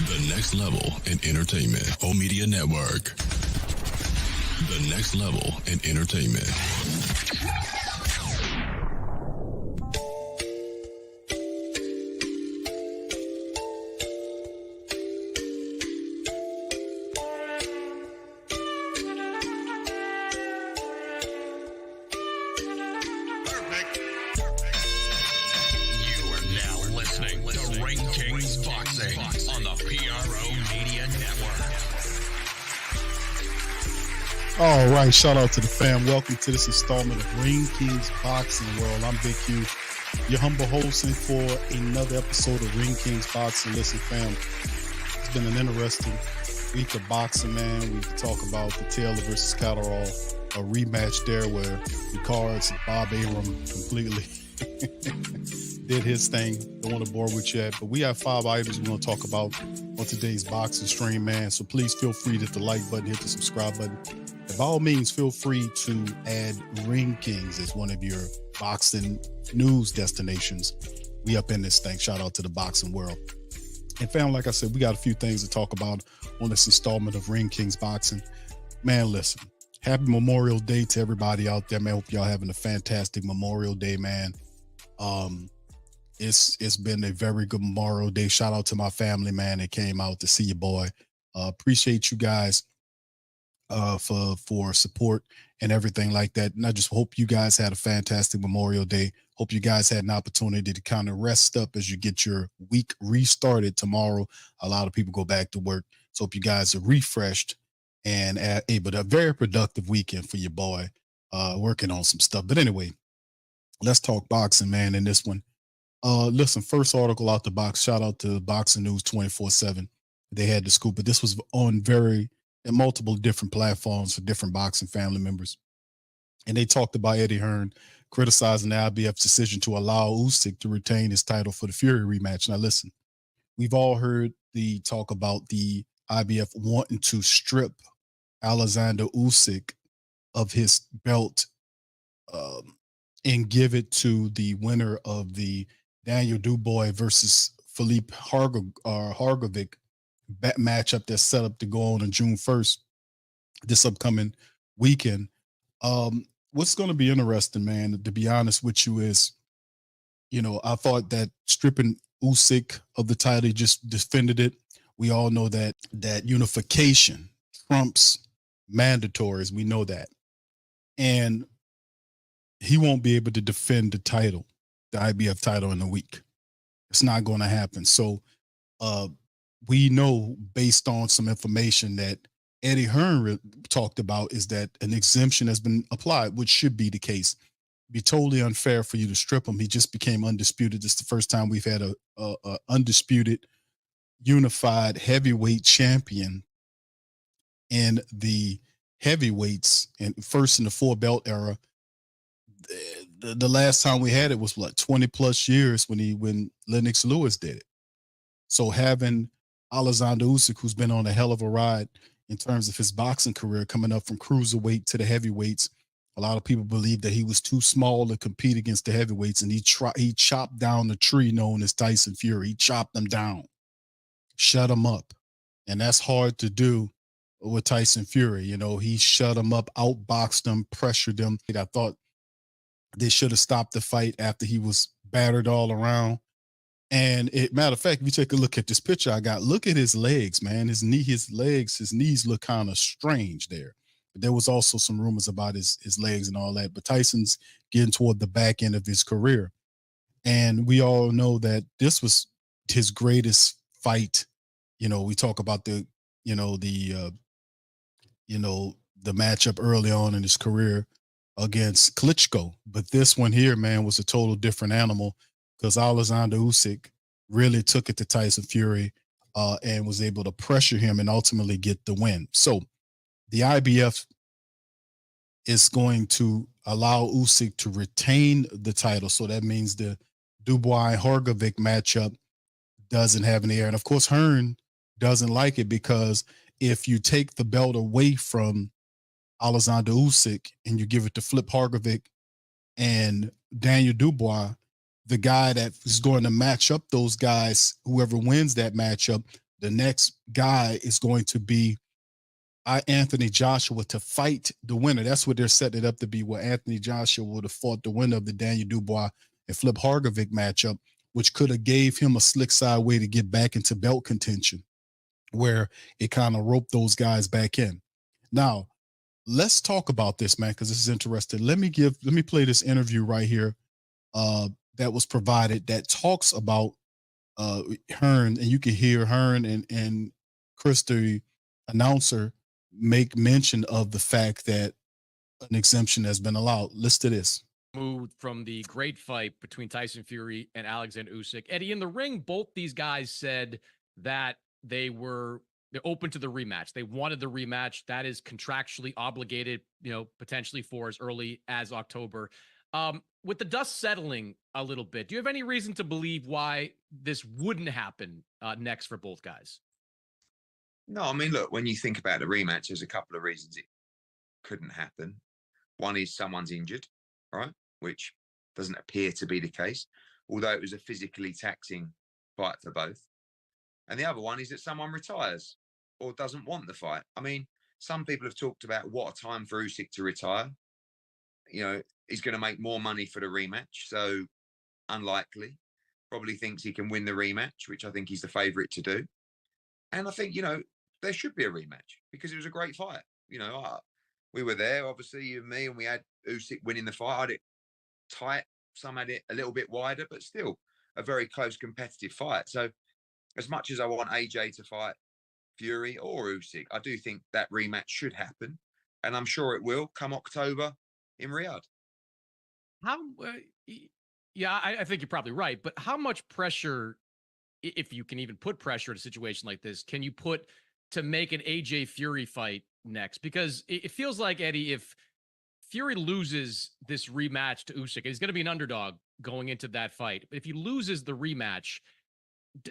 The next level in entertainment. O Media Network. The next level in entertainment. All right, shout out to the fam. Welcome to this installment of Ring Kings Boxing World. I'm Big Q, your humble hosting for another episode of Ring Kings Boxing. Listen, fam, it's been an interesting week of boxing, man. We can talk about the Taylor versus Catterall, a rematch there where the cards, Bob Arum completely did his thing. Don't want to bore with you yet, but we have 5 items we're going to talk about on today's boxing stream, man. So please feel free to hit the like button, hit the subscribe button. And by all means, feel free to add Ring Kings as one of your boxing news destinations. We up in this thing. Shout out to the boxing world. And fam, like I said, we got a few things to talk about on this installment of Ring Kings Boxing. Man, listen, happy Memorial Day to everybody out there, man. Hope y'all having a fantastic Memorial Day, man. It's been a very good Memorial Day. Shout out to my family, man. They came out to see your boy. Appreciate you guys for support and everything like that. And I just hope you guys had a fantastic Memorial Day. Hope you guys had an opportunity to kind of rest up as you get your week restarted tomorrow. A lot of people go back to work. So hope you guys are refreshed and able to a very productive weekend for your boy, working on some stuff. But anyway, let's talk boxing, man, in this one. Listen, first article out the box. Shout out to Boxing News 24/7. They had the scoop, but this was on multiple different platforms for different boxing family members. And they talked about Eddie Hearn criticizing the IBF's decision to allow Usyk to retain his title for the Fury rematch. Now, listen, we've all heard the talk about the IBF wanting to strip Alexander Usyk of his belt and give it to the winner of the Daniel Dubois versus Philippe Hargovic matchup that's set up to go on June 1st, this upcoming weekend. What's going to be interesting, man, to be honest with you, is, I thought that stripping Usyk of the title, he just defended it. We all know that unification trumps mandatories. We know that. And he won't be able to defend the title, the IBF title, in a week. It's not going to happen. So, we know, based on some information that Eddie Hearn talked about, is that an exemption has been applied, which should be the case. It'd be totally unfair for you to strip him. He just became undisputed. This is the first time we've had a undisputed, unified heavyweight champion in the heavyweights, and first in the 4-belt era. The last time we had it was 20 plus years when Lennox Lewis did it. So having Alexander Usyk, who's been on a hell of a ride in terms of his boxing career, coming up from cruiserweight to the heavyweights. A lot of people believe that he was too small to compete against the heavyweights, and he chopped down the tree known as Tyson Fury. He chopped them down, shut them up. And that's hard to do with Tyson Fury. He shut them up, outboxed them, pressured them. I thought they should have stopped the fight after he was battered all around. And matter of fact, if you take a look at this picture I got, look at his legs, man. His knees look kind of strange there. But there was also some rumors about his legs and all that. But Tyson's getting toward the back end of his career. And we all know that this was his greatest fight. We talk about the matchup early on in his career against Klitschko. But this one here, man, was a total different animal, because Alexander Usyk really took it to Tyson Fury and was able to pressure him and ultimately get the win. So the IBF is going to allow Usyk to retain the title. So that means the Dubois Hargovic matchup doesn't have any air. And of course, Hearn doesn't like it, because if you take the belt away from Alexander Usyk and you give it to Flip Hargovic and Daniel Dubois, the guy that is going to match up those guys, whoever wins that matchup, The next guy is going to be Anthony Joshua to fight the winner. That's what they're setting it up to be, where Anthony Joshua would have fought the winner of the Daniel Dubois and Flip Hargovic matchup, which could have gave him a slick side way to get back into belt contention, where it kind of roped those guys back in. Now, let's talk about this, man, because this is interesting. Let me play this interview right here that was provided that talks about Hearn, and you can hear Hearn and Chris, the announcer, make mention of the fact that an exemption has been allowed. Listen to this. Moved from the great fight between Tyson Fury and Alexander Usyk. Eddie, in the ring, both these guys said that they're open to the rematch. They wanted the rematch. That is contractually obligated, potentially for as early as October. With the dust settling a little bit, do you have any reason to believe why this wouldn't happen next for both guys? No, I mean, look, when you think about the rematch, there's a couple of reasons it couldn't happen. One is someone's injured, right? Which doesn't appear to be the case, although it was a physically taxing fight for both. And the other one is that someone retires or doesn't want the fight. I mean, some people have talked about what a time for Usyk to retire. He's going to make more money for the rematch, so unlikely. Probably thinks he can win the rematch, which I think he's the favourite to do. And I think, there should be a rematch because it was a great fight. We were there, obviously, you and me, and we had Usyk winning the fight. I had it tight. Some had it a little bit wider, but still a very close competitive fight. So as much as I want AJ to fight Fury or Usyk, I do think that rematch should happen. And I'm sure it will come October in Riyadh. I think you're probably right. But how much pressure, if you can even put pressure in a situation like this, can you put to make an AJ Fury fight next? Because it feels like, Eddie, if Fury loses this rematch to Usyk, he's going to be an underdog going into that fight. But if he loses the rematch,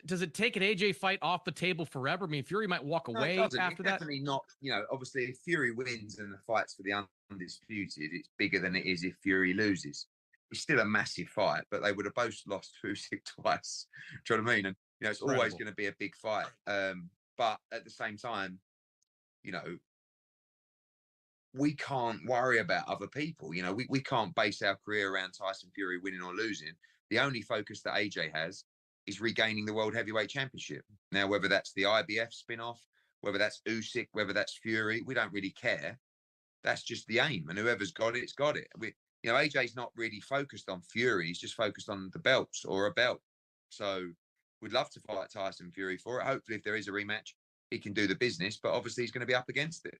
does it take an AJ fight off the table forever? I mean, Fury might walk away after that. Definitely not. Obviously, if Fury wins and the fight's for the undisputed, it's bigger than it is if Fury loses. It's still a massive fight, but they would have both lost to Usyk twice. Do you know what I mean? And it's always going to be a big fight. But at the same time, we can't worry about other people. We can't base our career around Tyson Fury winning or losing. The only focus that AJ has is regaining the World Heavyweight Championship. Now, whether that's the IBF spin-off, whether that's Usyk, whether that's Fury, we don't really care. That's just the aim. And whoever's got it, it's got it. AJ's not really focused on Fury. He's just focused on the belts or a belt. So we'd love to fight Tyson Fury for it. Hopefully, if there is a rematch, he can do the business. But obviously, he's going to be up against it.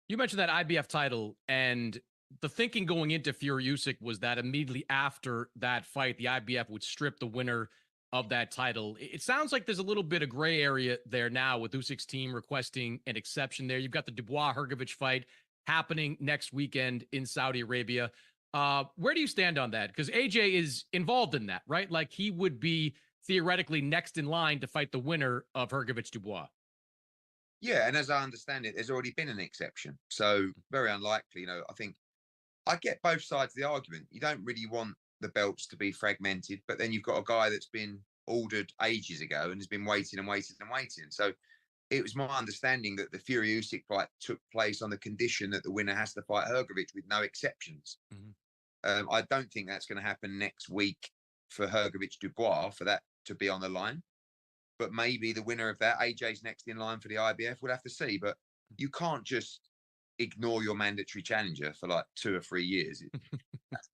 You mentioned that IBF title, and the thinking going into Fury Usyk was that immediately after that fight, the IBF would strip the winner of that title. It sounds like there's a little bit of gray area there now with Usyk's team requesting an exception there. You've got the Dubois-Hrgovic fight happening next weekend in Saudi Arabia. Where do you stand on that? Because AJ is involved in that, right? Like, he would be theoretically next in line to fight the winner of Hrgovic-Dubois. Yeah, and as I understand it, there's already been an exception. So very unlikely. I think I get both sides of the argument. You don't really want the belts to be fragmented, but then you've got a guy that's been ordered ages ago and has been waiting and waiting and waiting. So it was my understanding that the Fury Usyk fight took place on the condition that the winner has to fight Hrgovic with no exceptions. Mm-hmm. I don't think that's going to happen next week for Hrgovic-Dubois for that to be on the line. But maybe the winner of that, AJ's next in line for the IBF. We'll have to see. But you can't just ignore your mandatory challenger for like 2 or 3 years.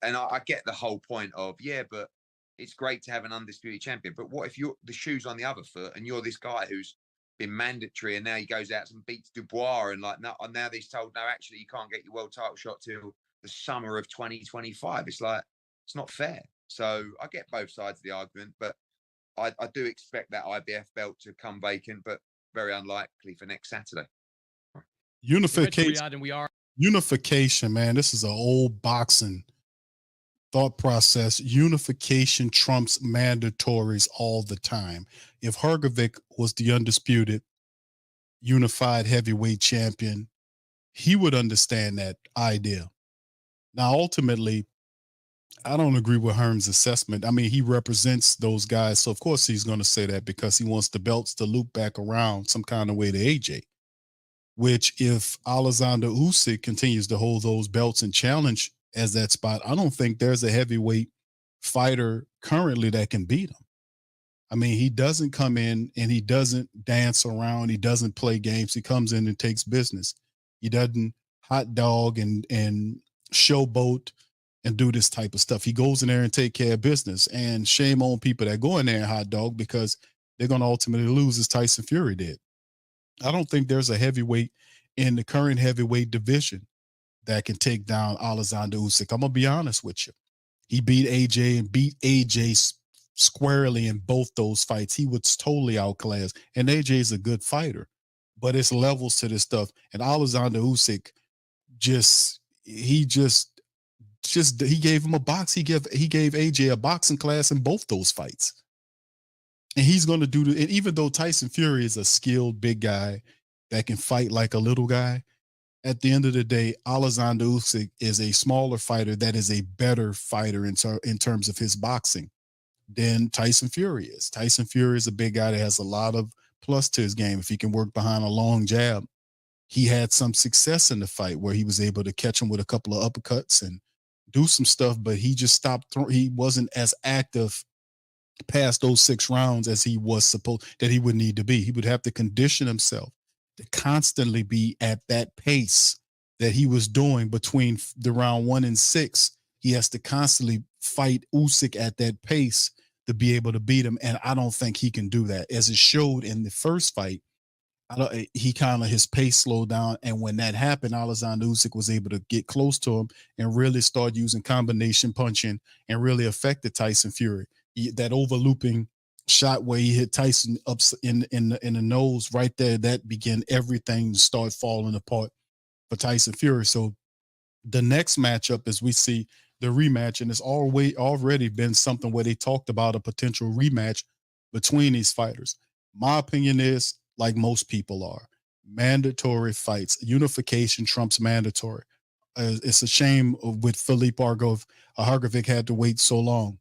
And I get the whole point of, but it's great to have an undisputed champion. But what if the shoe's on the other foot and you're this guy who's been mandatory and now he goes out and beats Dubois and now he's told, no, actually, you can't get your world title shot till the summer of 2025. It's like, it's not fair. So I get both sides of the argument, but I do expect that IBF belt to come vacant, but very unlikely for next Saturday. Unification, man. This is an old boxing thought process. Unification trumps mandatories all the time. If Hrgovic was the undisputed unified heavyweight champion, he would understand that idea. Now, ultimately, I don't agree with Hearn's assessment. I mean, he represents those guys, so of course he's going to say that because he wants the belts to loop back around some kind of way to AJ. Which, if Alexander Usyk continues to hold those belts and challenge as that spot, I don't think there's a heavyweight fighter currently that can beat him. I mean, he doesn't come in and he doesn't dance around. He doesn't play games. He comes in and takes business. He doesn't hot dog and showboat and do this type of stuff. He goes in there and take care of business. And shame on people that go in there and hot dog, because they're going to ultimately lose, as Tyson Fury did. I don't think there's a heavyweight in the current heavyweight division that can take down Alexander Usyk. I'm gonna be honest with you. He beat AJ and beat AJ squarely in both those fights. He was totally outclassed, and AJ is a good fighter, but it's levels to this stuff. And Alexander Usyk he gave him a box. He gave AJ a boxing class in both those fights. And he's going to do it. And even though Tyson Fury is a skilled big guy that can fight like a little guy, at the end of the day, Alexander Usyk is a smaller fighter that is a better fighter in terms of his boxing than Tyson Fury is. Tyson Fury is a big guy that has a lot of plus to his game. If he can work behind a long jab, he had some success in the fight where he was able to catch him with a couple of uppercuts and do some stuff, but he just stopped. He wasn't as active past those 6 rounds as he was supposed that he would need to be. He would have to condition himself to constantly be at that pace that he was doing between the round 1 and 6. He has to constantly fight Usyk at that pace to be able to beat him. And I don't think he can do that. As it showed in the first fight, his pace slowed down. And when that happened, Alexander Usyk was able to get close to him and really start using combination punching and really affected Tyson Fury. That overlooping shot where he hit Tyson up in the nose right there, that began everything to start falling apart for Tyson Fury. So the next matchup, as we see the rematch, and it's already been something where they talked about a potential rematch between these fighters. My opinion is, like most people are, mandatory fights. Unification trumps mandatory. It's a shame with Philippe Hargovic had to wait so long.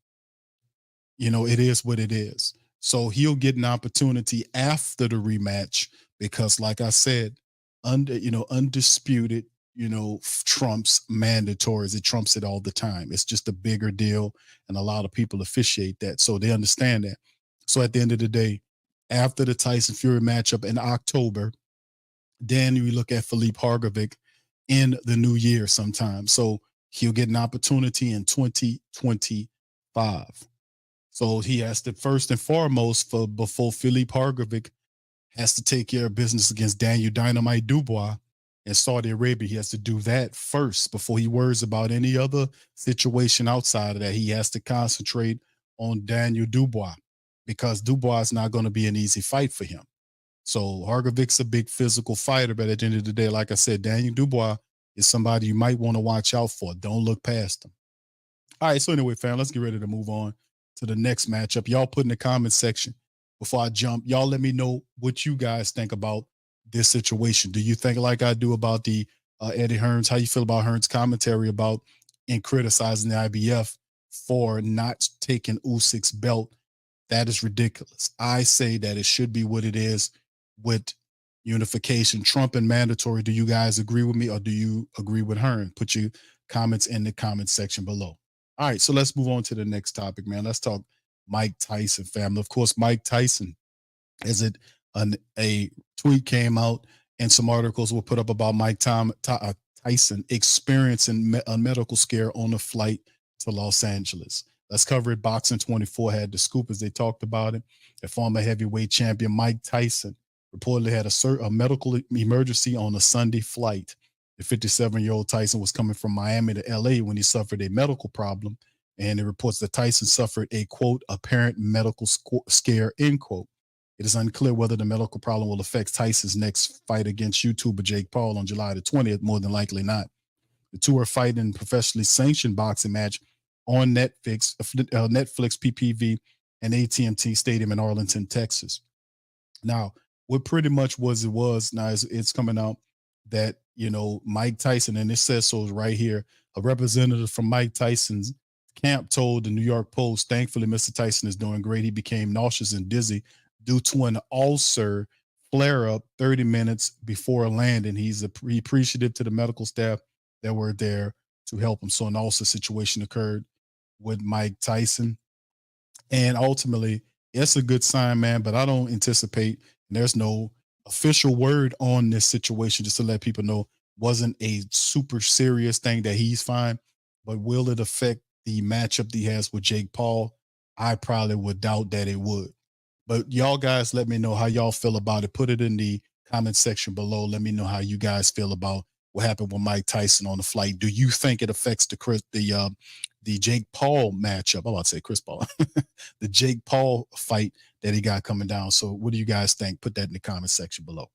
You know, it is what it is. So he'll get an opportunity after the rematch because, like I said, undisputed, trumps mandatories. It trumps it all the time. It's just a bigger deal, and a lot of people officiate that, so they understand that. So at the end of the day, after the Tyson Fury matchup in October, then we look at Philippe Hargovic in the new year sometime. So he'll get an opportunity in 2025. So he has to, first and foremost, before Philippe Hargovic has to take care of business against Daniel Dynamite Dubois in Saudi Arabia. He has to do that first before he worries about any other situation outside of that. He has to concentrate on Daniel Dubois because Dubois is not going to be an easy fight for him. So Hargovic's a big physical fighter, but at the end of the day, like I said, Daniel Dubois is somebody you might want to watch out for. Don't look past him. All right, so anyway, fam, let's get ready to move on to the next matchup. Y'all put in the comment section before I jump. Y'all let me know what you guys think about this situation. Do you think like I do about the Eddie Hearns? How you feel about Hearns' commentary about and criticizing the IBF for not taking Usyk's belt? That is ridiculous. I say that it should be what it is with unification, Trump and mandatory. Do you guys agree with me, or do you agree with Hearn? Put your comments in the comment section below. All right, so let's move on to the next topic, man. Let's talk Mike Tyson, family. Of course, Mike Tyson, a tweet came out and some articles were put up about Mike Tyson experiencing a medical scare on a flight to Los Angeles. Let's cover it. Boxing 24 had the scoop as they talked about it. The former heavyweight champion Mike Tyson reportedly had a medical emergency on a Sunday flight. The 57-year-old Tyson was coming from Miami to LA when he suffered a medical problem, and it reports that Tyson suffered a, quote, apparent medical scare, end quote. It is unclear whether the medical problem will affect Tyson's next fight against YouTuber Jake Paul on July the 20th, more than likely not. The two are fighting in a professionally sanctioned boxing match on Netflix PPV and AT&T Stadium in Arlington, Texas. Now, what pretty much was now it's coming out that, Mike Tyson, and it says so right here, a representative from Mike Tyson's Camp told the New York Post, thankfully, Mr. Tyson is doing great. He became nauseous and dizzy due to an ulcer flare up 30 minutes before landing. He appreciative to the medical staff that were there to help him. So an ulcer situation occurred with Mike Tyson. And ultimately, it's a good sign, man, but I don't anticipate, and there's no official word on this situation, just to let people know, wasn't a super serious thing, that he's fine. But will it affect the matchup that he has with Jake Paul? I probably would doubt that it would. But y'all guys, let me know how y'all feel about it. Put it in the comment section below. Let me know how you guys feel about what happened with Mike Tyson on the flight. Do you think it affects the Jake Paul matchup? I'm about to say Chris Paul, the Jake Paul fight that he got coming down. So what do you guys think? Put that in the comment section below.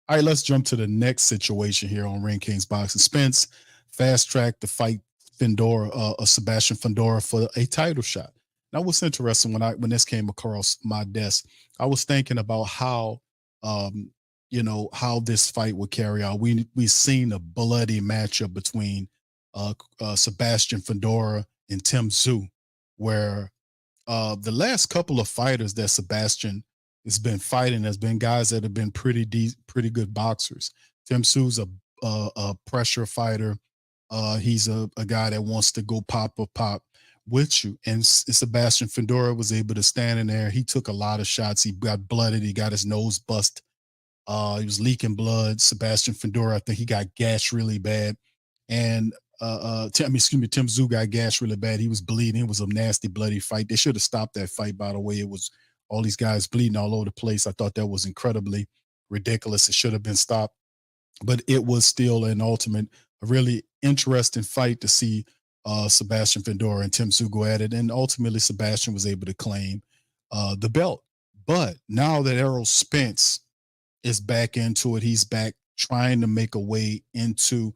All right, let's jump to the next situation here on Ring Kings Boxing. Spence fast-tracked the fight Sebastian Fundora for a title shot. Now, what's interesting, when this came across my desk, I was thinking about how how this fight would carry out. We seen a bloody matchup between Sebastian Fundora and Tim Tszyu, where the last couple of fighters that Sebastian has been fighting has been guys that have been pretty good boxers. Tim Tszyu's a pressure fighter. He's a guy that wants to go pop with you. And Sebastian Fundora was able to stand in there. He took a lot of shots. He got blooded. He got his nose bust. He was leaking blood. Sebastian Fundora, I think he got gashed really bad. And Tim Tszyu got gashed really bad. He was bleeding. It was a nasty, bloody fight. They should have stopped that fight, by the way. It was all these guys bleeding all over the place. I thought that was incredibly ridiculous. It should have been stopped. But it was still an ultimate, a really interesting fight to see Sebastian Fundora and Tim Tszyu go at it. And ultimately, Sebastian was able to claim the belt. But now that Errol Spence is back into it, he's back trying to make a way into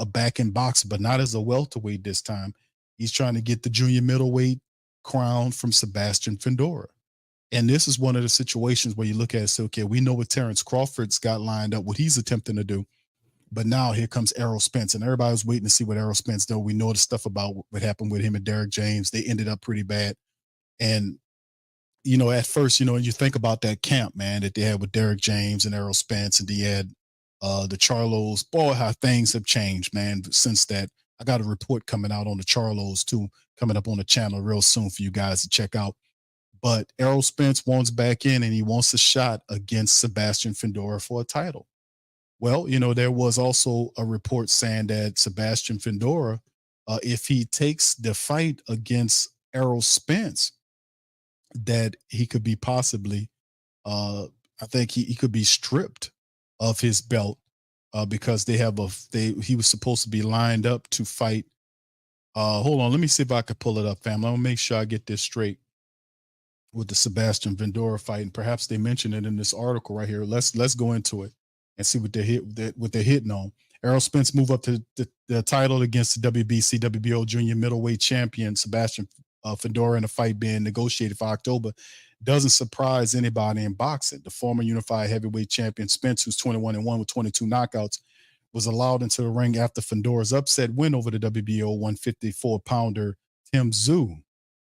back in boxing, but not as a welterweight this time. He's trying to get the junior middleweight crown from Sebastian Fundora. And this is one of the situations where you look at it and say, okay, we know what Terrence Crawford's got lined up, what he's attempting to do. But now here comes Errol Spence, and everybody was waiting to see what Errol Spence did. We know the stuff about what happened with him and Derek James. They ended up pretty bad. And, at first, you think about that camp, man, that they had with Derek James and Errol Spence, and they had the Charlos. Boy, how things have changed, man, since that. I got a report coming out on the Charlos, too, coming up on the channel real soon for you guys to check out. But Errol Spence wants back in, and he wants a shot against Sebastian Fundora for a title. Well, there was also a report saying that Sebastian Fundora, if he takes the fight against Errol Spence, that he could be possibly, I think he could be stripped of his belt because he was supposed to be lined up to fight. Hold on, let me see if I could pull it up, family. I'm gonna make sure I get this straight with the Sebastian Fundora fight, and perhaps they mentioned it in this article right here. Let's go into it and see what they're hitting on. Errol Spence move up to the title against the WBC WBO junior middleweight champion Sebastian Fundora in a fight being negotiated for October. Doesn't surprise anybody in boxing. The former unified heavyweight champion Spence, who's 21-1 with 22 knockouts, was allowed into the ring after Fundora's upset win over the WBO 154-pounder Tim Tszyu.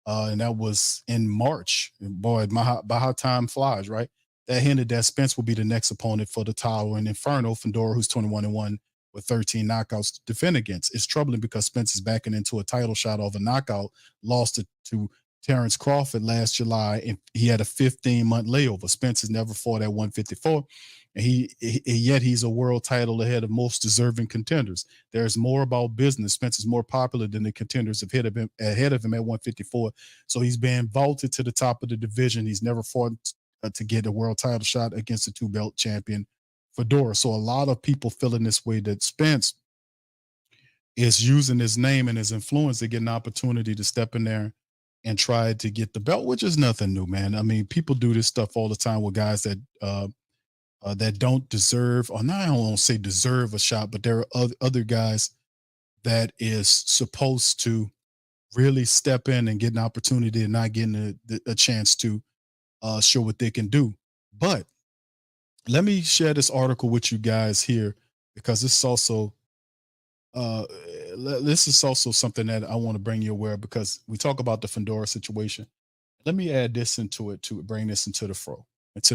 And that was in March. And boy, by how time flies, right? That hinted that Spence will be the next opponent for the title in Inferno. Fundora, who's 21-1 with 13 knockouts to defend against. It's troubling because Spence is backing into a title shot of a knockout, lost to Terrence Crawford last July, and he had a 15-month layover. Spence has never fought at 154, and yet he's a world title ahead of most deserving contenders. There's more about business. Spence is more popular than the contenders ahead of him at 154, so he's been vaulted to the top of the division. He's never fought to get a world title shot against the two-belt champion Fundora. So a lot of people feeling this way, that Spence is using his name and his influence to get an opportunity to step in there and try to get the belt, which is nothing new, man. I mean, people do this stuff all the time with guys that that don't deserve, or not, I don't want to say deserve a shot, but there are other guys that is supposed to really step in and get an opportunity and not getting a chance to show what they can do. But let me share this article with you guys here, because this is also this is also something that I want to bring you aware of, because we talk about the Fundora situation. Let me add this into it to bring this into the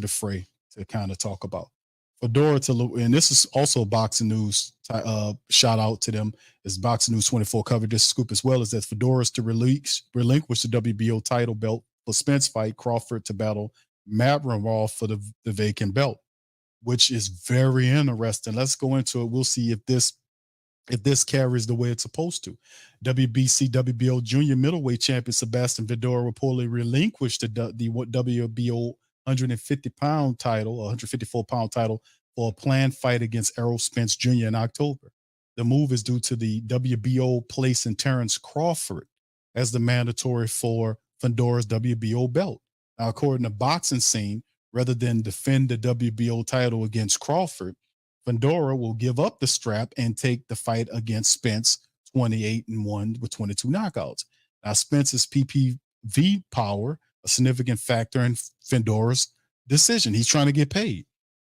fray to kind of talk about Fundora and this is also boxing news. Shout out to them. It's Boxing News 24 covered this scoop as well, as that Fundora's to relinquish the WBO title belt for Spence fight, Crawford to battle Madrimov for the vacant belt, which is very interesting. Let's go into it. We'll see if this carries the way it's supposed to. WBC WBO junior middleweight champion Sebastian Fundora reportedly relinquished the WBO 150-pound title, 154-pound title, for a planned fight against Errol Spence Jr. in October. The move is due to the WBO placing Terrence Crawford as the mandatory for Fundora's WBO belt. Now, according to Boxing Scene, rather than defend the WBO title against Crawford, Fundora will give up the strap and take the fight against Spence, 28-1 with 22 knockouts. Now, Spence's PPV power, a significant factor in Fundora's decision. He's trying to get paid.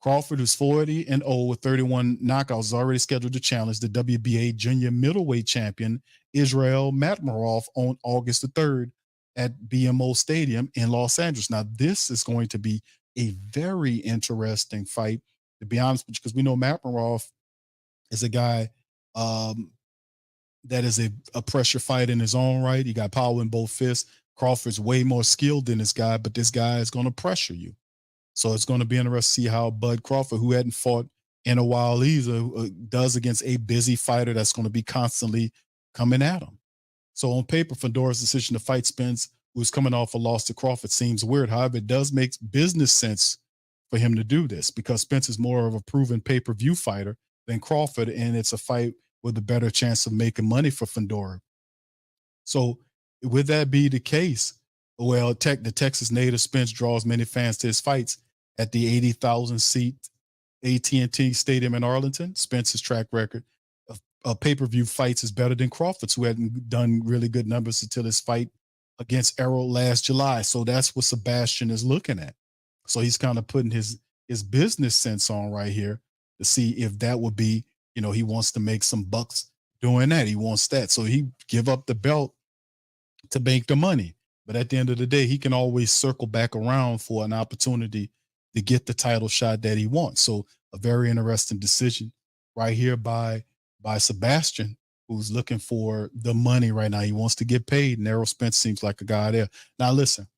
Crawford, who's 40-0 with 31 knockouts, is already scheduled to challenge the WBA junior middleweight champion Israel Madrimov on August the 3rd at BMO Stadium in Los Angeles. Now, this is going to be a very interesting fight, to be honest with you, because we know Madrimov is a guy that is a pressure fight in his own right. He got power in both fists. Crawford's way more skilled than this guy, but this guy is going to pressure you. So it's going to be interesting to see how Bud Crawford, who hadn't fought in a while either, does against a busy fighter that's going to be constantly coming at him. So on paper, Fundora's decision to fight Spence, who's coming off a loss to Crawford, seems weird. However, it does make business sense for him to do this, because Spence is more of a proven pay-per-view fighter than Crawford, and it's a fight with a better chance of making money for Fundora. So would that be the case? Well, the Texas native Spence draws many fans to his fights at the 80,000-seat AT&T Stadium in Arlington. Spence's track record of pay-per-view fights is better than Crawford's, who hadn't done really good numbers until his fight against Errol last July. So that's what Sebastian is looking at. So he's kind of putting his business sense on right here to see if that would be, he wants to make some bucks doing that. He wants that. So he give up the belt to make the money. But at the end of the day, he can always circle back around for an opportunity to get the title shot that he wants. So a very interesting decision right here by Sebastian, who's looking for the money right now. He wants to get paid, and Errol Spence seems like a guy there. Now, listen,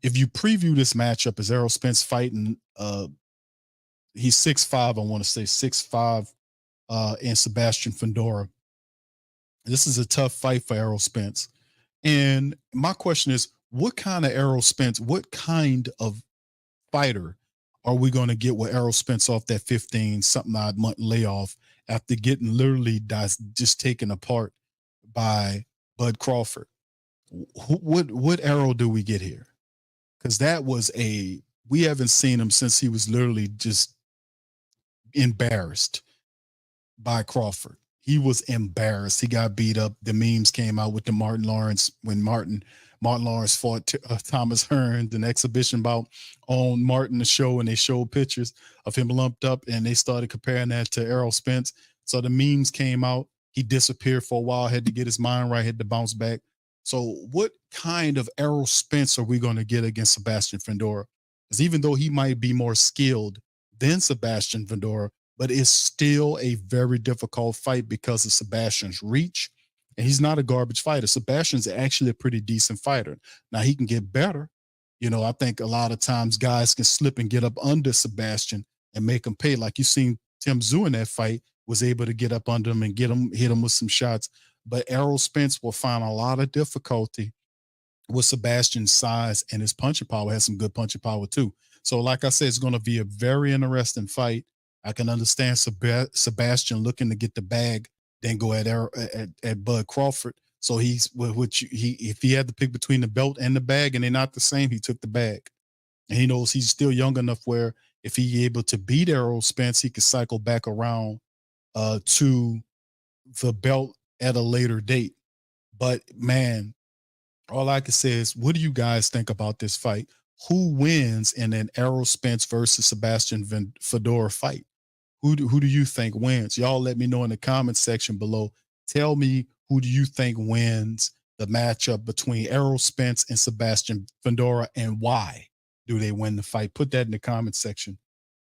if you preview this matchup as Errol Spence fighting, he's 6'5", I want to say 6'5", and Sebastian Fundora. This is a tough fight for Errol Spence. And my question is, what kind of Errol Spence, what kind of fighter are we going to get with Errol Spence off that 15-something odd month layoff after getting literally just taken apart by Bud Crawford? What Errol do we get here? Because we haven't seen him since he was literally just embarrassed by Crawford. He was embarrassed. He got beat up. The memes came out with the Martin Lawrence, when Martin Lawrence fought Thomas Hearn, an exhibition bout on Martin the show, and they showed pictures of him lumped up, and they started comparing that to Errol Spence. So the memes came out. He disappeared for a while, had to get his mind right, had to bounce back. So what kind of Errol Spence are we going to get against Sebastian Fundora? Because even though he might be more skilled than Sebastian Fundora, but it's still a very difficult fight because of Sebastian's reach. And he's not a garbage fighter. Sebastian's actually a pretty decent fighter. Now, he can get better. I think a lot of times guys can slip and get up under Sebastian and make him pay. Like you seen Tim Tszyu in that fight, was able to get up under him and hit him with some shots. But Errol Spence will find a lot of difficulty with Sebastian's size, and his punching power has some good punching power too. So like I said, it's going to be a very interesting fight. I can understand Sebastian looking to get the bag, then go at Bud Crawford. So if he had to pick between the belt and the bag and they're not the same, he took the bag. And he knows he's still young enough where if he's able to beat Errol Spence, he could cycle back around to the belt at a later date. But man, all I can say is, what do you guys think about this fight? Who wins in an Errol Spence versus Sebastian Fundora fight? Who do you think wins? Y'all let me know in the comments section below. Tell me, who do you think wins the matchup between Errol Spence and Sebastian Fundora, and why do they win the fight? Put that in the comment section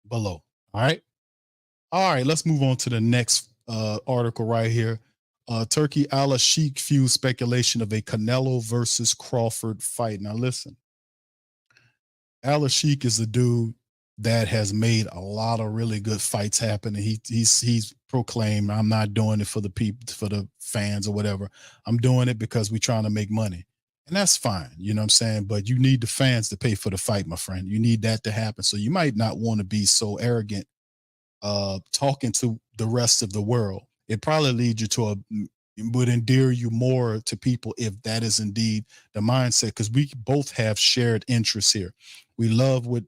below. All right. All right. Let's move on to the next article right here. Turkey Alalshikh fuels speculation of a Canelo versus Crawford fight. Now, listen, Alalshikh is a dude that has made a lot of really good fights happen. And he's proclaimed, I'm not doing it for the people, for the fans or whatever. I'm doing it because we're trying to make money. And that's fine. You know what I'm saying? But you need the fans to pay for the fight, my friend. You need that to happen. So you might not want to be so arrogant talking to the rest of the world. It probably leads you to would endear you more to people if that is indeed the mindset, because we both have shared interests here. We love what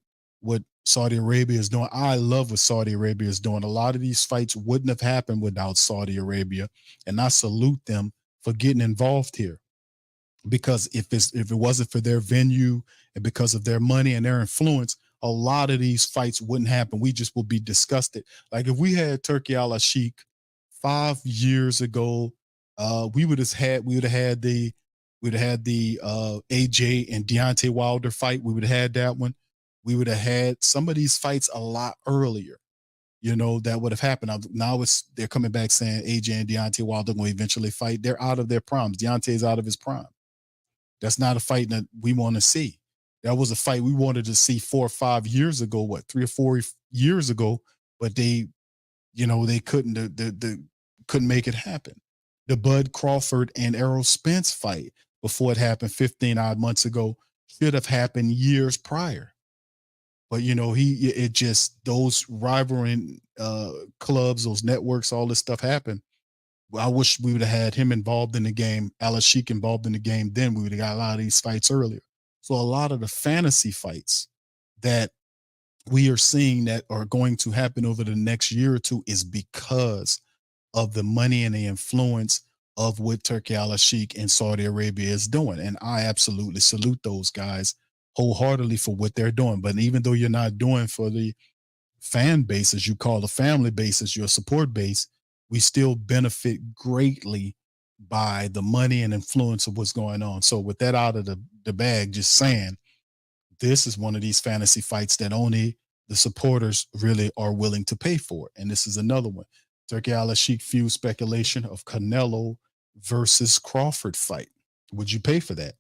Saudi Arabia is doing. I love what Saudi Arabia is doing. A lot of these fights wouldn't have happened without Saudi Arabia, and I salute them for getting involved here. Because if it wasn't for their venue and because of their money and their influence, a lot of these fights wouldn't happen. We just would be disgusted. Like if we had Turkey Alalshikh 5 years ago, we would have had the AJ and Deontay Wilder fight. We would have had that one. We would have had some of these fights a lot earlier. You know, that would have happened. Now they're coming back saying AJ and Deontay Wilder going to eventually fight. They're out of their primes. Deontay's out of his prime. That's not a fight that we want to see. That was a fight we wanted to see 4 or 5 years ago, 3 or 4 years ago, but they couldn't, couldn't make it happen. The Bud Crawford and Errol Spence fight, before it happened 15 odd months ago, should have happened years prior. But those rivaling clubs, those networks, all this stuff happened. I wish we would have had him involved in the game, Alalshikh involved in the game. Then we would have got a lot of these fights earlier. So a lot of the fantasy fights that we are seeing that are going to happen over the next year or two is because of the money and the influence of what Turkey Alalshikh and Saudi Arabia is doing. And I absolutely salute those guys wholeheartedly for what they're doing. But even though you're not doing for the fan base, as you call the family base, as your support base, we still benefit greatly by the money and influence of what's going on. So with that out of the bag, just saying, this is one of these fantasy fights that only the supporters really are willing to pay for. And this is another one. Turkey Alalshikh fuels speculation of Canelo versus Crawford fight. Would you pay for that?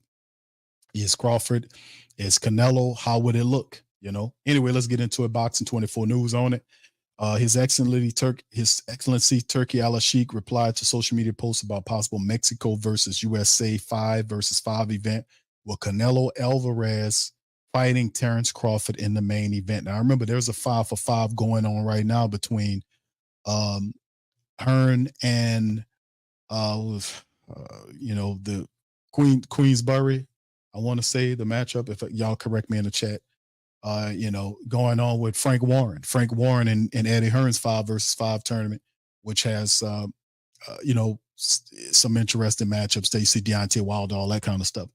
Is Crawford? Is Canelo? How would it look? Anyway, let's get into it. Boxing 24 News on it. His Excellency Turkey Alalshikh replied to social media posts about possible Mexico versus USA 5 versus 5 event with Canelo Alvarez fighting Terrence Crawford in the main event. Now, I remember there's a 5 for 5 going on right now between Hearn and the Queensbury. I want to say the matchup, if y'all correct me in the chat. Going on with Frank Warren and Eddie Hearn's 5 versus 5 tournament, which has some interesting matchups. They see Deontay Wilder, all that kind of stuff.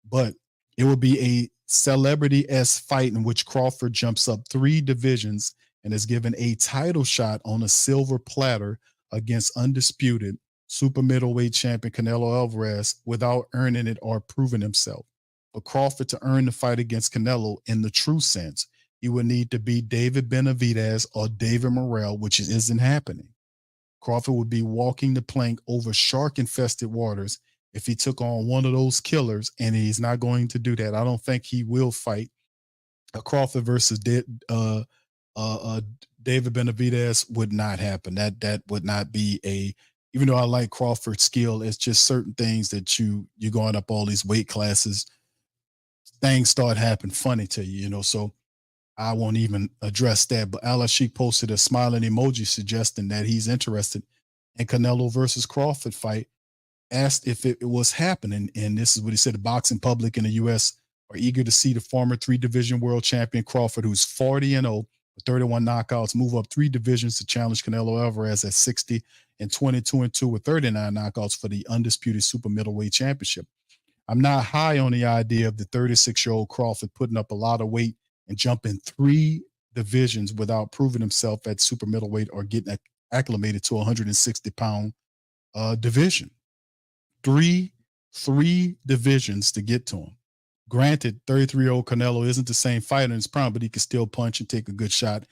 But it would be a celebrity-esque fight in which Crawford jumps up 3 divisions and is given a title shot on a silver platter against undisputed super middleweight champion Canelo Alvarez without earning it or proving himself. For Crawford to earn the fight against Canelo in the true sense, he would need to beat David Benavidez or David Morrell, which isn't happening. Crawford would be walking the plank over shark-infested waters if he took on one of those killers, and he's not going to do that. I don't think he will fight. Crawford versus David Benavidez would not happen. That would not be even though I like Crawford's skill, it's just certain things that you're going up all these weight classes, things start happening funny to you, so I won't even address that. But Alalshikh posted a smiling emoji suggesting that he's interested in Canelo versus Crawford fight, asked if it was happening. And this is what he said: the boxing public in the U.S. are eager to see the former 3-division world champion Crawford, who's 40-0 with 31 knockouts, move up 3 divisions to challenge Canelo Alvarez at 60 and 22-2 with 39 knockouts for the undisputed super middleweight championship. I'm not high on the idea of the 36-year-old Crawford putting up a lot of weight and jumping 3 divisions without proving himself at super middleweight or getting acclimated to a 160-pound division. Three divisions to get to him. Granted, 33-year-old Canelo isn't the same fighter in his prime, but he can still punch and take a good shot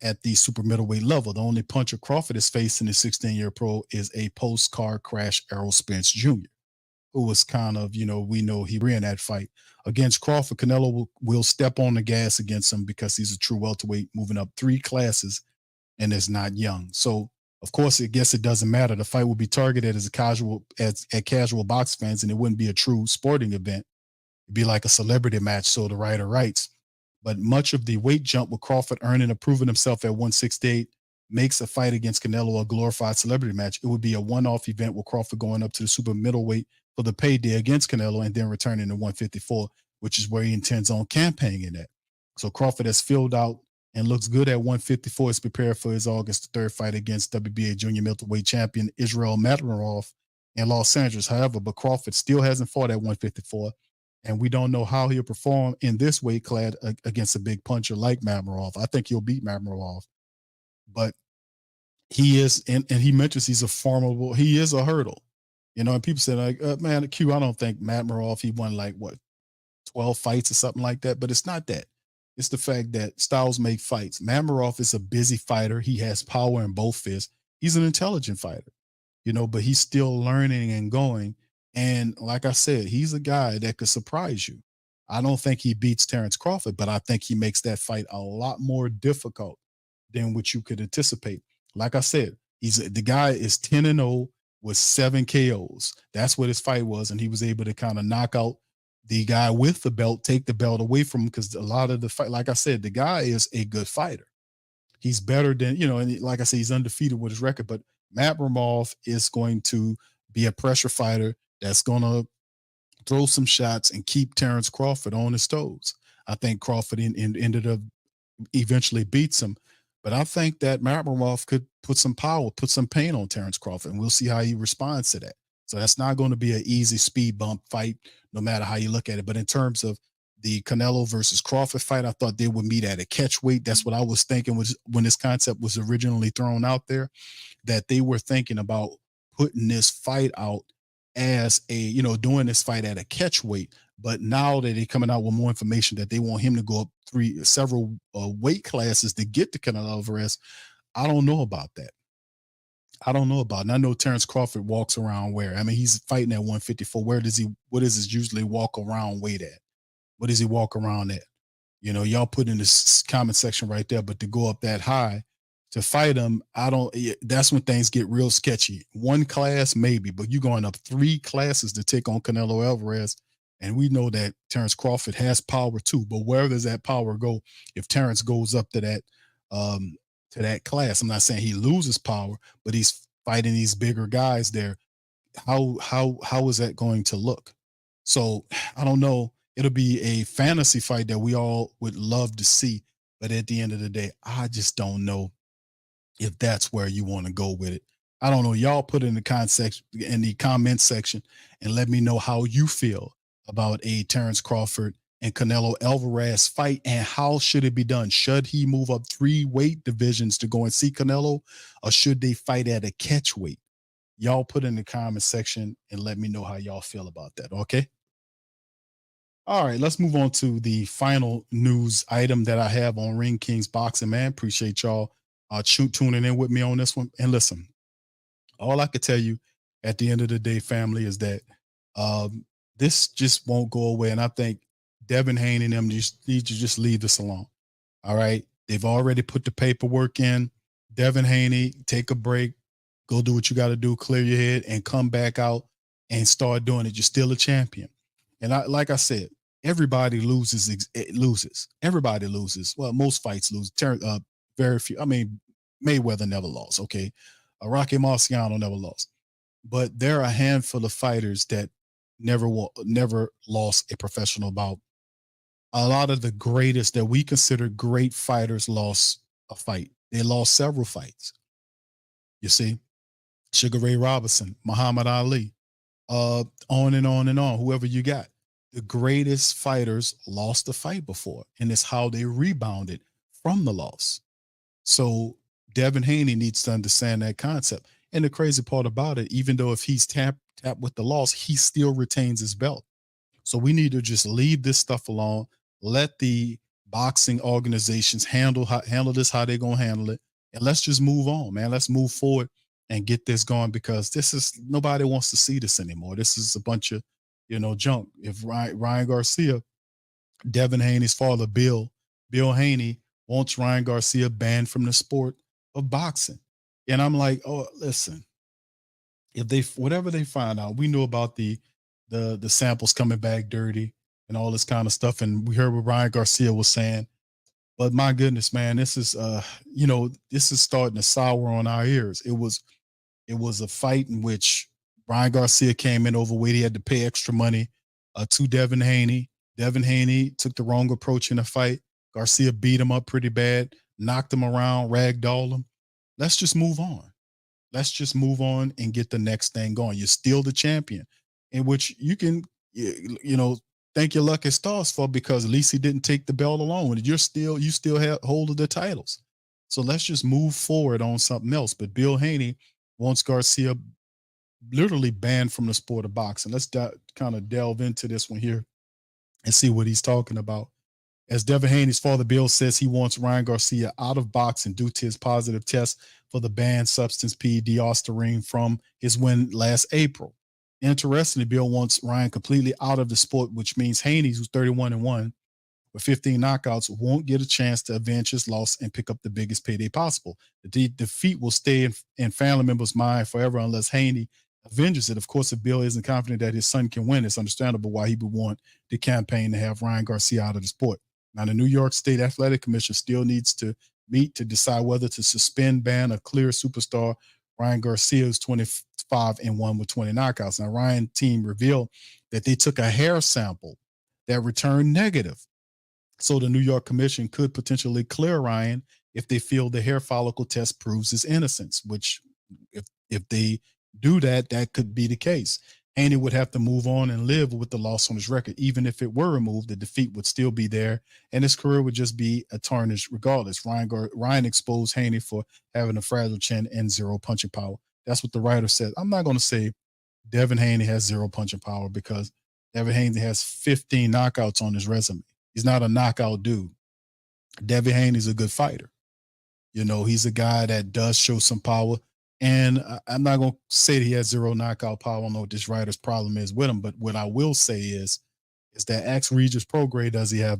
at the super middleweight level. The only puncher Crawford has faced in his 16-year pro is a post-car crash Errol Spence Jr., who was kind of, we know he ran that fight. Against Crawford, Canelo will step on the gas against him because he's a true welterweight, moving up 3 classes and is not young. So, of course, I guess it doesn't matter. The fight will be targeted as at casual box fans, and it wouldn't be a true sporting event. It'd be like a celebrity match, so the writer writes. But much of the weight jump with Crawford earning and proving himself at 168 makes a fight against Canelo a glorified celebrity match. It would be a one-off event with Crawford going up to the super middleweight for the payday against Canelo and then returning to 154, which is where he intends on campaigning at. So Crawford has filled out and looks good at 154. He's prepared for his August 3rd fight against WBA junior middleweight champion Israel Madrimov in Los Angeles. However, but Crawford still hasn't fought at 154, and we don't know how he'll perform in this weight class against a big puncher like Madrimov. I think he'll beat Madrimov, but he is, and he mentions he's a formidable, he is a hurdle. And people say like, man, Q, I don't think Madrimov, he won like 12 fights or something like that, but it's not that. It's the fact that styles make fights. Madrimov is a busy fighter. He has power in both fists. He's an intelligent fighter, but he's still learning and going. And like I said, he's a guy that could surprise you. I don't think he beats Terrence Crawford, but I think he makes that fight a lot more difficult than what you could anticipate. Like I said, the guy is 10-0 with 7 KOs. That's what his fight was. And he was able to kind of knock out the guy with the belt, take the belt away from him, because a lot of the fight, like I said, the guy is a good fighter. He's better than, and like I said, he's undefeated with his record, but Madrimov is going to be a pressure fighter that's going to throw some shots and keep Terrence Crawford on his toes. I think Crawford ended up eventually beats him, but I think that Madrimov could put some power, put some pain on Terrence Crawford, and we'll see how he responds to that. So that's not going to be an easy speed bump fight, no matter how you look at it. But in terms of the Canelo versus Crawford fight, I thought they would meet at a catch weight. That's what I was thinking when this concept was originally thrown out there, that they were thinking about putting this fight out as doing this fight at a catch weight. But now that they're coming out with more information that they want him to go up several weight classes to get to Canelo Alvarez, I don't know about that. I don't know about it. And I know Terrence Crawford walks around where? I mean, he's fighting at 154. What does his usually walk around weight at? What does he walk around at? Y'all put in this comment section right there, but to go up that high to fight him, that's when things get real sketchy. One class, maybe, but you're going up 3 classes to take on Canelo Alvarez. And we know that Terrence Crawford has power too, but where does that power go if Terrence goes up to that class? I'm not saying he loses power, but he's fighting these bigger guys there. How is that going to look? So I don't know. It'll be a fantasy fight that we all would love to see, but at the end of the day, I just don't know if that's where you want to go with it. I don't know. Y'all put it in the comment section and let me know how you feel about a Terrence Crawford and Canelo Alvarez fight, and how should it be done? Should he move up 3 weight divisions to go and see Canelo, or should they fight at a catch weight? Y'all put in the comment section and let me know how y'all feel about that. Okay. All right, let's move on to the final news item that I have on Ring Kings Boxing, man. Appreciate y'all tuning in with me on this one. And listen, all I could tell you at the end of the day, family, is that this just won't go away. And I think Devin Haney and them just need to just leave this alone. All right. They've already put the paperwork in. Devin Haney, take a break, go do what you got to do, clear your head, and come back out and start doing it. You're still a champion. And like I said, everybody loses. Everybody loses. Well, most fights lose. Very few. I mean, Mayweather never lost. Okay. Rocky Marciano never lost. But there are a handful of fighters that never lost a professional bout. A lot of the greatest that we consider great fighters lost a fight. They lost several fights. You see, Sugar Ray Robinson, Muhammad Ali, on and on and on, whoever you got. The greatest fighters lost a fight before, and it's how they rebounded from the loss. So Devin Haney needs to understand that concept. And the crazy part about it, even though if he's tapped with the loss, he still retains his belt. So we need to just leave this stuff alone. Let the boxing organizations handle this how they're gonna handle it, and let's just move on, man. Let's move forward and get this going, because this is, nobody wants to see this anymore. This is a bunch of, junk. If Ryan Garcia, Devin Haney's father, Bill Haney, wants Ryan Garcia banned from the sport of boxing, and I'm like, oh, listen, if they, whatever they find out, we know about the samples coming back dirty and all this kind of stuff, and we heard what Ryan Garcia was saying. But my goodness, man, this is this is starting to sour on our ears. It was a fight in which Ryan Garcia came in overweight. He had to pay extra money to Devin Haney. Devin Haney took the wrong approach in the fight. Garcia beat him up pretty bad, knocked him around, ragdolled him. Let's just move on. Let's just move on and get the next thing going. You're still the champion, in which you can, thank your lucky stars for, because at least he didn't take the belt alone. You still have hold of the titles. So let's just move forward on something else. But Bill Haney wants Garcia literally banned from the sport of boxing. Let's kind of delve into this one here and see what he's talking about. As Devin Haney's father, Bill, says he wants Ryan Garcia out of boxing due to his positive test for the banned substance PED Ostarine from his win last April. Interestingly, Bill wants Ryan completely out of the sport, which means Haney, who's 31-1 with 15 knockouts, won't get a chance to avenge his loss and pick up the biggest payday possible. The defeat will stay in family members' mind forever unless Haney avenges it. Of course, if Bill isn't confident that his son can win, it's understandable why he would want the campaign to have Ryan Garcia out of the sport. Now, the New York State Athletic Commission still needs to meet to decide whether to suspend, ban, or clear superstar Ryan Garcia, is 25-1 with 20 knockouts. Now, Ryan team revealed that they took a hair sample that returned negative. So the New York Commission could potentially clear Ryan if they feel the hair follicle test proves his innocence, which if they do that, that could be the case. Haney would have to move on and live with the loss on his record. Even if it were removed, the defeat would still be there, and his career would just be a tarnish regardless. Ryan exposed Haney for having a fragile chin and zero punching power. That's what the writer said. I'm not going to say Devin Haney has zero punching power, because Devin Haney has 15 knockouts on his resume. He's not a knockout dude. Devin Haney's a good fighter. He's a guy that does show some power. And I'm not going to say that he has zero knockout power. I don't know what this writer's problem is with him, but what I will say is that ask Regis Prograis, does he have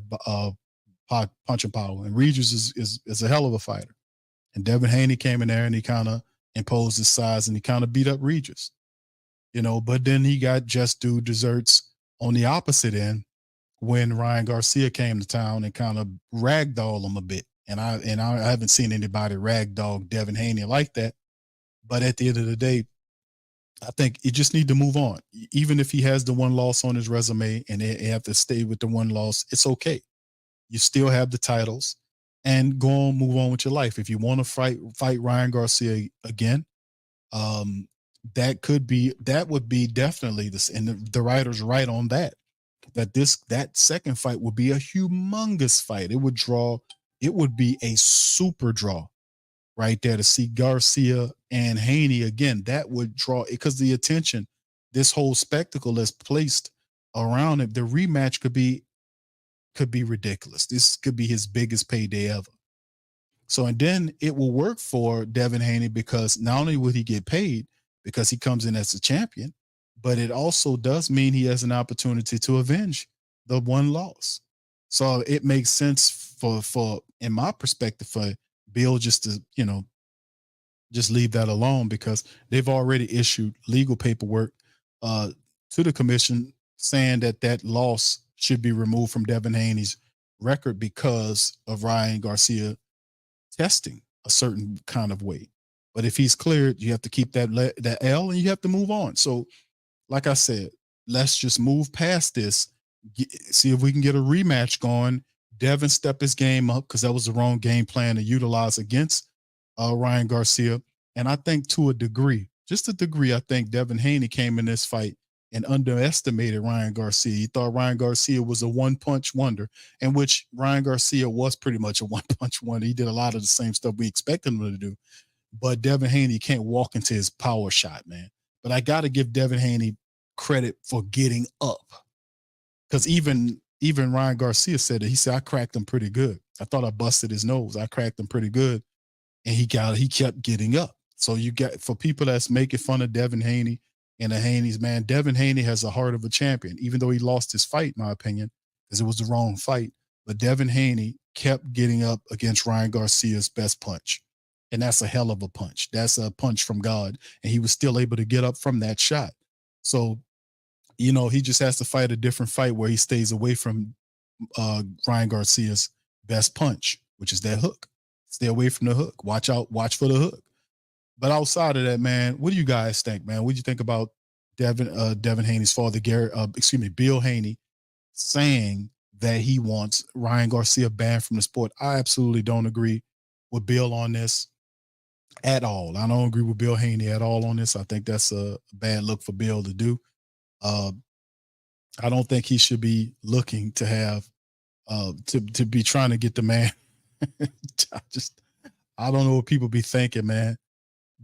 punching power? And Regis is a hell of a fighter. And Devin Haney came in there and he kind of imposed his size and he kind of beat up Regis. But then he got just due desserts on the opposite end when Ryan Garcia came to town and kind of ragdolled him a bit. And I haven't seen anybody ragdoll Devin Haney like that. But at the end of the day, I think you just need to move on. Even if he has the one loss on his resume and they have to stay with the one loss, it's okay. You still have the titles, and move on with your life. If you want to fight Ryan Garcia again, that would be definitely this. And the writer's right on that second fight would be a humongous fight. It would be a super draw right there to see Garcia and Haney again. That would draw, because the attention, this whole spectacle that's placed around it, the rematch could be ridiculous. This could be his biggest payday ever. So, and then it will work for Devin Haney, because not only will he get paid because he comes in as a champion, but it also does mean he has an opportunity to avenge the one loss. So it makes sense for in my perspective, for Bill just to, just leave that alone, because they've already issued legal paperwork to the commission saying that loss should be removed from Devin Haney's record because of Ryan Garcia testing a certain kind of way. But if he's cleared, you have to keep that L and you have to move on. So like I said, let's just move past this, see if we can get a rematch going. Devin stepped his game up, because that was the wrong game plan to utilize against Ryan Garcia. And I think to a degree, just a degree, I think Devin Haney came in this fight and underestimated Ryan Garcia. He thought Ryan Garcia was a one-punch wonder, in which Ryan Garcia was pretty much a one-punch wonder. He did a lot of the same stuff we expected him to do. but Devin Haney can't walk into his power shot, man. But I got to give Devin Haney credit for getting up, because even Ryan Garcia said it. He said, I cracked him pretty good. I thought I busted his nose. I cracked him pretty good, and he kept getting up. So you got, for people that's making fun of Devin Haney and the Haneys, man, Devin Haney has the heart of a champion, even though he lost his fight, in my opinion, because it was the wrong fight. But Devin Haney kept getting up against Ryan Garcia's best punch. And that's a hell of a punch. That's a punch from God. And he was still able to get up from that shot. So, you know, he just has to fight a different fight where he stays away from Ryan Garcia's best punch, which is that hook. Stay away from the hook. Watch for the hook. But outside of that, man, what do you guys think, man? What do you think about Devin Haney's father, Bill Haney, saying that he wants Ryan Garcia banned from the sport? I absolutely don't agree with Bill on this at all. I don't agree with Bill Haney at all on this. I think that's a bad look for Bill to do. I don't think he should be looking to have to be trying to get the man. I don't know what people be thinking, man.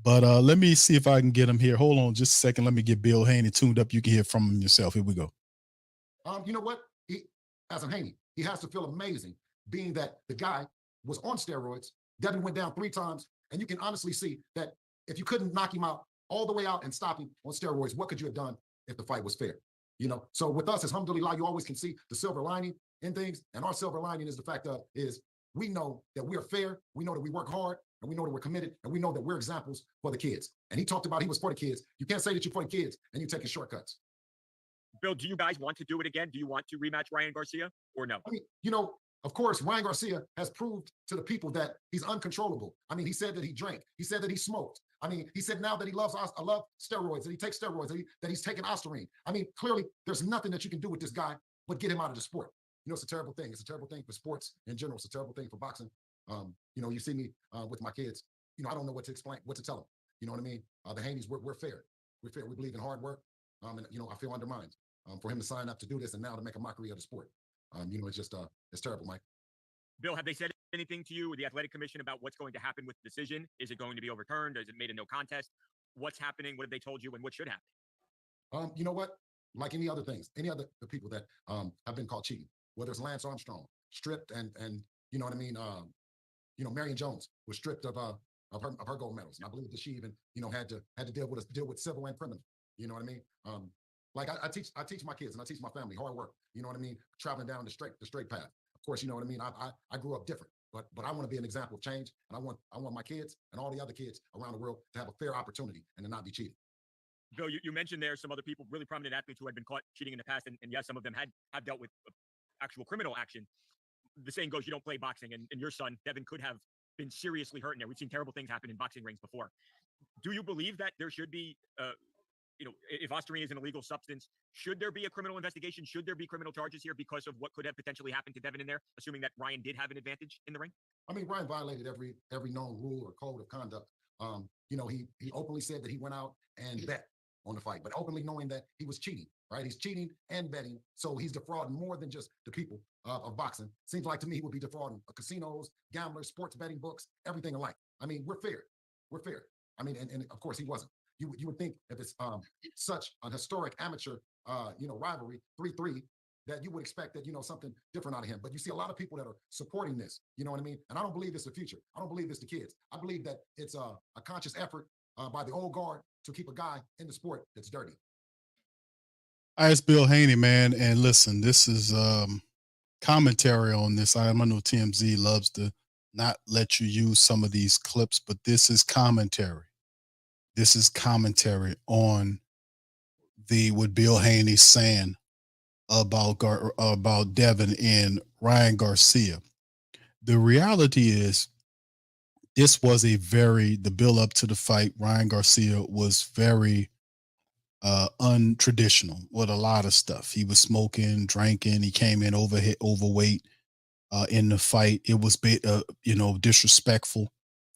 But let me see if I can get him here. Hold on just a second. Let me get Bill Haney tuned up. You can hear from him yourself. Here we go. You know what? As a Haney, he has to feel amazing, being that the guy was on steroids. Devin went down 3 times, and you can honestly see that if you couldn't knock him out all the way out and stop him on steroids, what could you have done if the fight was fair? You know, so with us, as alhamdulillah, you always can see the silver lining in things, and our silver lining is the fact of is we know that we're fair, we know that we work hard, and we know that we're committed, and we know that we're examples for the kids. And he talked about he was for the kids. You can't say that you're for the kids and you're taking shortcuts. Bill, do you guys want to do it again? Do you want to rematch Ryan Garcia or no? I mean, you know, of course, Ryan Garcia has proved to the people that he's uncontrollable. I mean, he said that he drank. He said that he smoked. I mean, he said now that he loves steroids, that he takes steroids, that he's taking Ostarine. I mean, clearly, there's nothing that you can do with this guy but get him out of the sport. You know, it's a terrible thing. It's a terrible thing for sports in general. It's a terrible thing for boxing. You know, you see me with my kids. You know, I don't know what to explain, what to tell them. You know what I mean? The Haneys, we're fair. We're fair. We believe in hard work. And, you know, I feel undermined for him to sign up to do this and now to make a mockery of the sport. You know, it's just, it's terrible, Mike. Bill, have they said anything to you with the athletic commission about what's going to happen with the decision? Is it going to be overturned? Is it made a no contest? What's happening? What have they told you and what should happen? You know what? Like any other things, any other the people that have been caught cheating, whether it's Lance Armstrong, stripped and you know what I mean? You know, Marion Jones was stripped of her gold medals. And I believe that she even, you know, had to deal with civil and criminal. You know what I mean? Like I teach my kids and I teach my family hard work. You know what I mean? Traveling down the straight path. Of course, you know what I mean? I grew up different, but I want to be an example of change. And I want my kids and all the other kids around the world to have a fair opportunity and to not be cheated. Bill, you mentioned there some other people, really prominent athletes who had been caught cheating in the past. And yes, some of them have dealt with actual criminal action. The saying goes, you don't play boxing. And your son, Devin, could have been seriously hurt in there. We've seen terrible things happen in boxing rings before. Do you believe that there should be, you know, if Ostarine is an illegal substance, should there be a criminal investigation? Should there be criminal charges here because of what could have potentially happened to Devin in there, assuming that Ryan did have an advantage in the ring? I mean, Ryan violated every known rule or code of conduct. You know, he openly said that he went out and bet on the fight, but openly knowing that he was cheating, right? He's cheating and betting. So he's defrauding more than just the people of boxing. Seems like to me he would be defrauding casinos, gamblers, sports betting books, everything alike. I mean, we're fair. We're fair. I mean, and of course he wasn't. You would think if it's such an historic amateur, you know, rivalry, 3-3, that you would expect that, you know, something different out of him. But you see a lot of people that are supporting this, you know what I mean? And I don't believe it's the future. I don't believe it's the kids. I believe that it's a conscious effort by the old guard to keep a guy in the sport that's dirty. It's Bill Haney, man. And listen, this is commentary on this. I know TMZ loves to not let you use some of these clips, but this is commentary. This is commentary on what Bill Haney's saying about Devin and Ryan Garcia. The reality is, this was the build up to the fight. Ryan Garcia was very untraditional with a lot of stuff. He was smoking, drinking. He came in overweight in the fight. It was you know, disrespectful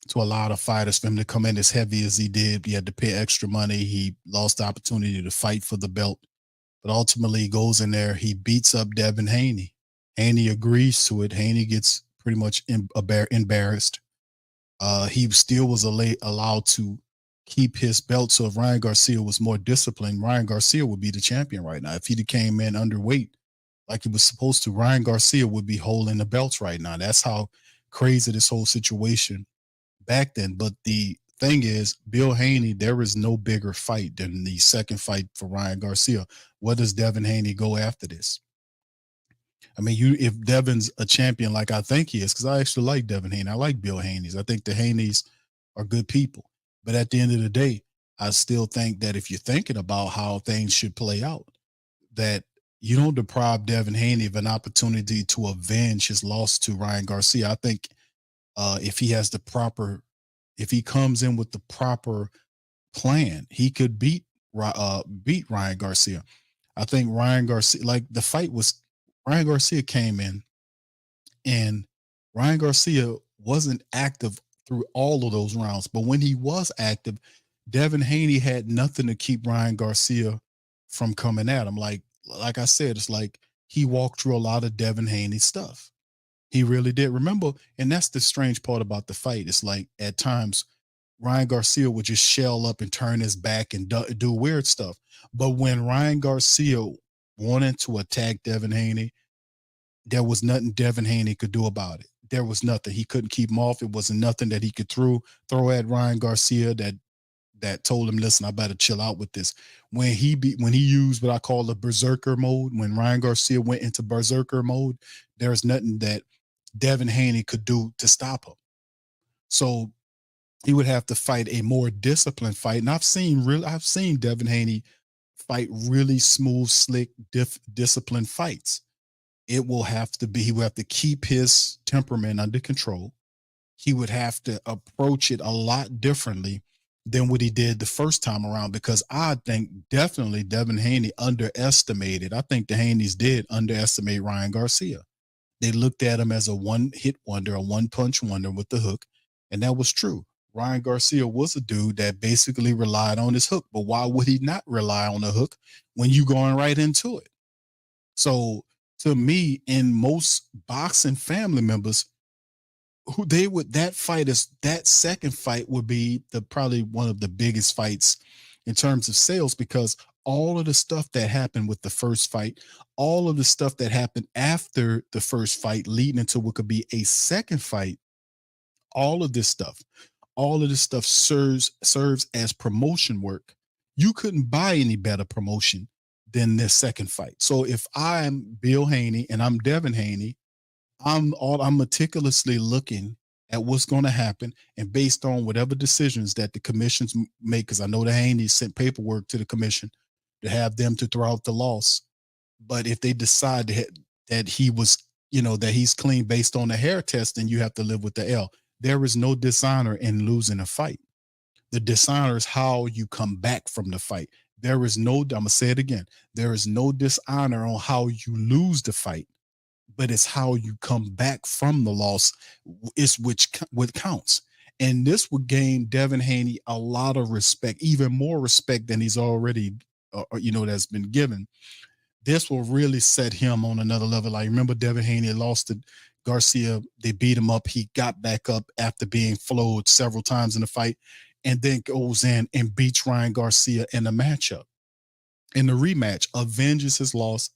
to a lot of fighters for him to come in as heavy as he did. He had to pay extra money. He lost the opportunity to fight for the belt, but ultimately he goes in there. He beats up Devin Haney. Haney agrees to it. Haney gets pretty much embarrassed. He still was allowed to keep his belt. So if Ryan Garcia was more disciplined, Ryan Garcia would be the champion right now. If he came in underweight like he was supposed to, Ryan Garcia would be holding the belts right now. That's how crazy this whole situation back then. But the thing is, Bill Haney, there is no bigger fight than the second fight for Ryan Garcia. What does Devin Haney go after this? I mean, if Devin's a champion like I think he is, because I actually like Devin Haney. I like Bill Haney's. I think the Haneys are good people. But at the end of the day, I still think that if you're thinking about how things should play out, that you don't deprive Devin Haney of an opportunity to avenge his loss to Ryan Garcia. I think if he comes in with the proper plan, he could beat Ryan Garcia. I think Ryan Garcia, like the fight was, Ryan Garcia came in and Ryan Garcia wasn't active through all of those rounds. But when he was active, Devin Haney had nothing to keep Ryan Garcia from coming at him. Like I said, it's like he walked through a lot of Devin Haney stuff. He really did. Remember, and that's the strange part about the fight. It's like at times Ryan Garcia would just shell up and turn his back and do weird stuff. But when Ryan Garcia wanted to attack Devin Haney, there was nothing Devin Haney could do about it. There was nothing. He couldn't keep him off. It wasn't nothing that he could throw at Ryan Garcia that told him, listen, I better chill out with this. When he used what I call the berserker mode, when Ryan Garcia went into berserker mode, there's nothing that Devin Haney could do to stop him. So he would have to fight a more disciplined fight. And I've seen Devin Haney fight really smooth, slick, disciplined fights. He would have to keep his temperament under control. He would have to approach it a lot differently than what he did the first time around, because I think definitely Devin Haney underestimated. I think the Haneys did underestimate Ryan Garcia. They looked at him as a one-hit wonder, a one-punch wonder with the hook, and that was true. Ryan Garcia was a dude that basically relied on his hook, but why would he not rely on the hook when you going right into it? So to me, and most boxing family members, that second fight would be probably one of the biggest fights in terms of sales, because all of the stuff that happened with the first fight, all of the stuff that happened after the first fight leading into what could be a second fight, all of this stuff serves as promotion work. You couldn't buy any better promotion than this second fight. So if I'm Bill Haney and I'm Devin Haney, I'm meticulously looking at what's going to happen, and based on whatever decisions that the commissions make, because I know the Haneys sent paperwork to the commission to have them to throw out the loss. But if they decide that he was, that he's clean based on the hair test, then you have to live with the L. There is no dishonor in losing a fight. The dishonor is how you come back from the fight. I'm going to say it again. There is no dishonor on how you lose the fight, but it's how you come back from the loss is what counts. And this would gain Devin Haney a lot of respect, even more respect than he's already, that's been given. This will really set him on another level. Like, remember Devin Haney lost to Garcia. They beat him up. He got back up after being flowed several times in the fight, and then goes in and beats Ryan Garcia in the matchup. In the rematch, avenges his loss.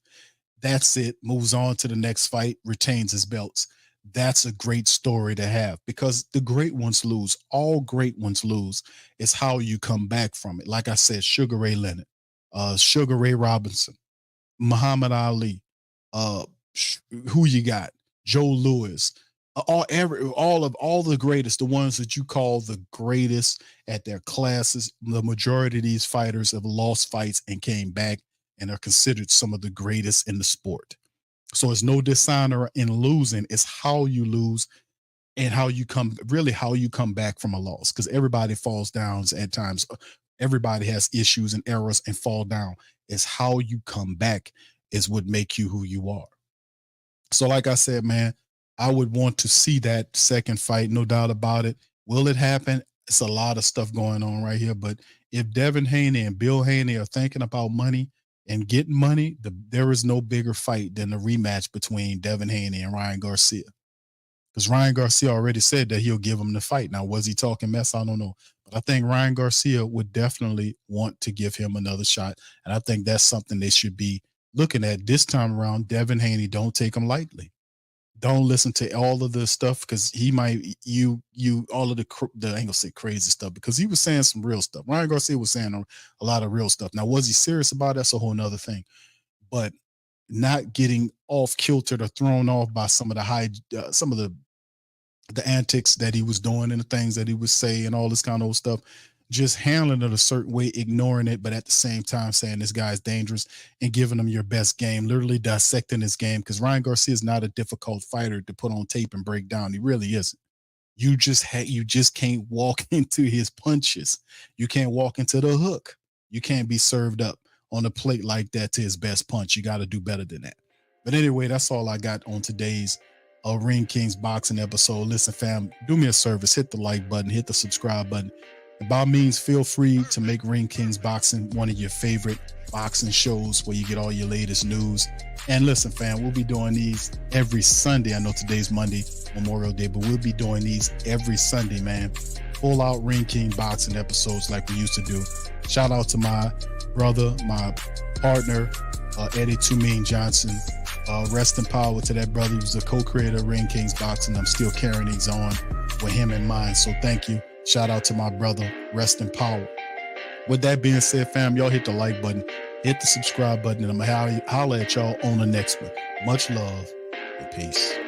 That's it. Moves on to the next fight, retains his belts. That's a great story to have, because the great ones lose. All great ones lose. It's how you come back from it. Like I said, Sugar Ray Leonard, Sugar Ray Robinson, Muhammad Ali, who you got? Joe Louis, all the greatest, the ones that you call the greatest at their classes. The majority of these fighters have lost fights and came back and are considered some of the greatest in the sport. So it's no dishonor in losing. It's how you lose and how you come back from a loss, because everybody falls down at times. Everybody has issues and errors and fall down. It's how you come back is what make you who you are. So like I said, man, I would want to see that second fight, no doubt about it. Will it happen? It's a lot of stuff going on right here. But if Devin Haney and Bill Haney are thinking about money and getting money, there is no bigger fight than the rematch between Devin Haney and Ryan Garcia. because Ryan Garcia already said that he'll give him the fight. Now, was he talking mess? I don't know. But I think Ryan Garcia would definitely want to give him another shot. And I think that's something they should be looking at this time around. Devin Haney, don't take him lightly. Don't listen to all of the stuff, because he might all of the I ain't gonna say crazy stuff, because he was saying some real stuff. Ryan Garcia was saying a lot of real stuff. Now, was he serious about it? That's a whole nother thing. But not getting off kiltered or thrown off by some of the some of the antics that he was doing and the things that he would say and all this kind of stuff, just handling it a certain way, ignoring it, but at the same time saying this guy's dangerous and giving him your best game, literally dissecting his game, because Ryan Garcia is not a difficult fighter to put on tape and break down. He really isn't. You just can't walk into his punches. You can't walk into the hook. You can't be served up on a plate like that to his best punch. You got to do better than that. But anyway, that's all I got on today's Ring Kings boxing episode. Listen, fam, do me a service. Hit the like button, hit the subscribe button. And by all means, feel free to make Ring Kings Boxing one of your favorite boxing shows where you get all your latest news. And listen, fam, we'll be doing these every Sunday. I know today's Monday, Memorial Day, but we'll be doing these every Sunday, man. Full out Ring King boxing episodes like we used to do. Shout out to my brother, my partner, Eddie Too Mean Johnson. Rest in power to that brother. He was the co-creator of Ring Kings Boxing. I'm still carrying these on with him in mind. So thank you. Shout out to my brother. Rest in power. With that being said, fam, y'all hit the like button, hit the subscribe button, and I'm going to holler at y'all on the next one. Much love and peace.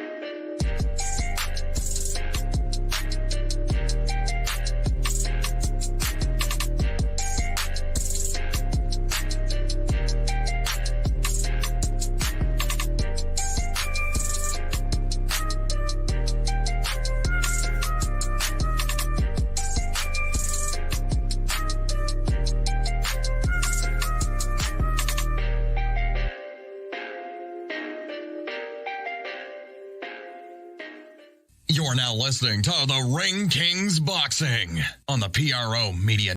You're now listening to the Ring Kings Boxing on the PRO Media